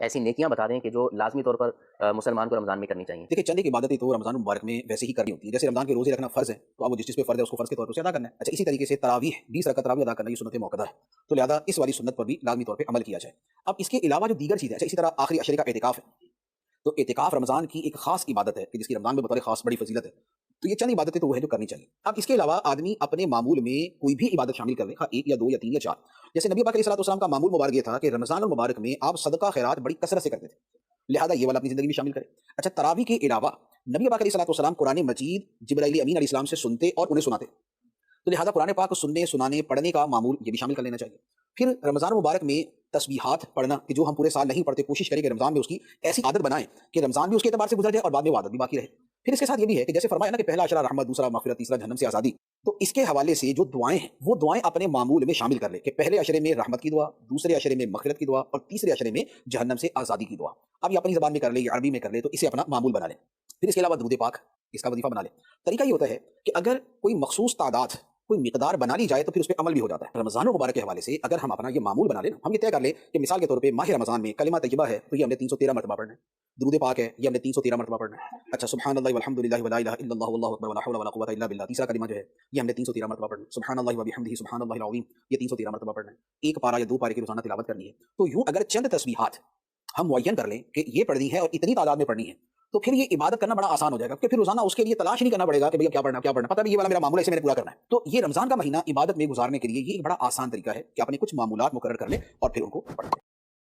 ایسی نیکیاں بتا دیں کہ جو لازمی طور پر مسلمان کو رمضان میں کرنی چاہیے. دیکھیں چند ایک عبادتیں تو رمضان مبارک میں ویسے ہی کرنی ہوتی ہیں. جیسے رمضان کے روزے رکھنا فرض ہے تو اب وہ جس چیز پہ فرض ہے اس کو فرض کے طور پر اسے ادا کرنا ہے. اچھا اسی طریقے سے تراویح 20 رکعت تراویح ادا کرنا یہ سنت موقدہ ہے, تو لہٰذا اس والی سنت پر بھی لازمی طور پہ عمل کیا جائے. اب اس کے علاوہ جو دیگر چیزیں, اچھا اسی طرح آخری عشرے کا اعتکاف ہے, تو اعتکاف رمضان کی ایک خاص عبادت ہے کہ جس کی رمضان میں بطور خاص بڑی فضیلت ہے. تو یہ چند عبادتیں تو وہ ہیں جو کرنی چاہیے. اب اس کے علاوہ آدمی اپنے معمول میں کوئی بھی عبادت شامل کر لے, ایک یا دو یا تین یا چار. جیسے نبی پاک علیہ الصلوۃ والسلام کا معمول مبارک یہ تھا کہ رمضان المبارک میں آپ صدقہ خیرات بڑی کثرت سے کرتے تھے, لہذا یہ والا اپنی زندگی میں شامل کرے. اچھا تراویح کے علاوہ نبی پاک علیہ الصلوۃ والسلام قرآن مجید جبرائیل امین علیہ السلام سے سنتے اور انہیں سناتے, تو لہذا قرآن پاک کو سننے سنانے پڑھنے کا معمول یہ بھی شامل کر لینا چاہیے. پھر رمضان مبارک میں تسبیحات پڑھنا کہ جو ہم پورے سال نہیں پڑھتے, کوشش کریں کہ رمضان میں اس کی ایسی عادت بنائیں کہ رمضان بھی اس کے اعتبار سے گزر جائے اور بعد میں وہ عادت بھی باقی رہے. پھر اس کے ساتھ یہ بھی ہے کہ جیسے فرمایا نا کہ پہلا عشرہ رحمت, دوسرا مغفرت, تیسرا جہنم سے آزادی, تو اس کے حوالے سے جو دعائیں ہیں وہ دعائیں اپنے معمول میں شامل کر لے کہ پہلے عشرے میں رحمت کی دعا, دوسرے عشرے میں مغفرت کی دعا اور تیسرے عشرے میں جہنم سے آزادی کی دعا. اب یہ اپنی زبان میں کر لے یا عربی میں کر لے, تو اسے اپنا معمول بنا لے. پھر اس کے علاوہ درود پاک اس کا وظیفہ بنا لے. طریقہ یہ ہوتا ہے کہ اگر کوئی مخصوص تعداد کوئی مقدار بنا لی جائے تو پھر اس پہ عمل بھی ہو جاتا ہے. رمضان مبارک کے حوالے سے اگر ہم اپنا یہ معمول بنا لیں, ہم یہ طے کر لیں کہ مثال کے طور پہ ماہ رمضان میں کلمہ طیبہ ہے تو یہ ہم نے 313 مرتبہ پڑھنا ہے, درود پاک ہے یہ ہم نے 313 مرتبہ پڑھنا ہے. اچھا سبحان اللہ والحمد للہ ولا الہ الا اللہ واللہ اکبر ولا حول ولا قوۃ الا باللہ, تیسرا کلمہ جو ہے یہ ہم نے 313 مرتبہ پڑھنا ہے. سبحان اللہ وبحمدہ سبحان اللہ العظیم یہ 313 مرتبہ پڑھنا ہے. ایک پارہ یا دو پارے کی روزانہ تلاوت کرنی ہے. تو یوں اگر چند تسبیحات ہم معین کر لیں کہ یہ پڑھنی ہے اور اتنی تعداد میں پڑھنی ہے, تو پھر یہ عبادت کرنا بڑا آسان ہو جائے گا, کہ پھر روزانہ اس کے لیے تلاش نہیں کرنا پڑے گا کہ بھئی کیا پڑھنا, پتہ بھی یہ والا میرا معمول ہے اسے میں نے پورا کرنا ہے. تو یہ رمضان کا مہینہ عبادت میں گزارنے کے لیے یہ ایک بڑا آسان طریقہ ہے کہ اپنے کچھ معمولات مقرر کر لیں اور پھر ان کو پڑھیں.